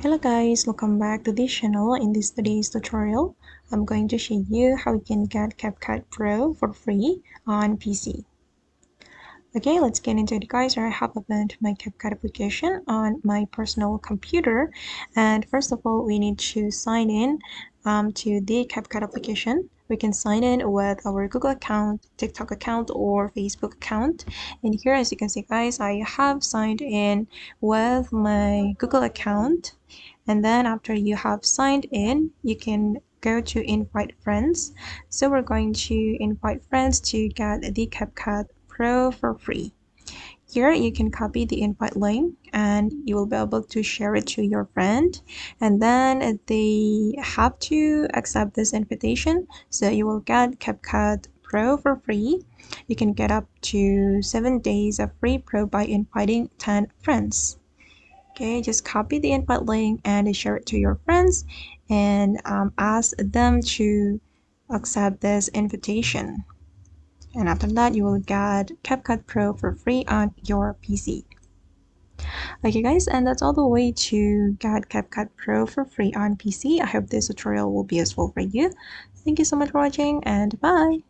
Hello guys, welcome back to this channel. In this today's tutorial, I'm going to show you how you can get CapCut Pro for free on PC. Okay, let's get into it guys. I have opened my CapCut application on my personal computer, and first of all we need to sign in to the CapCut application. We can sign in with our Google account, TikTok account, or Facebook account. And here, as you can see guys, I have signed in with my Google account. And then after you have signed in, you can go to invite friends. So we're going to invite friends to get the CapCut Pro for free. Here you can copy the invite link and you will be able to share it to your friend, and then they have to accept this invitation, so you will get CapCut Pro for free. You can get up to 7 days of free Pro by inviting 10 friends. Okay, just copy the invite link and share it to your friends, and ask them to accept this invitation. And after that, you will get CapCut Pro for free on your PC. Okay guys, and that's all the way to get CapCut Pro for free on PC. I hope this tutorial will be useful for you. Thank you so much for watching, and bye!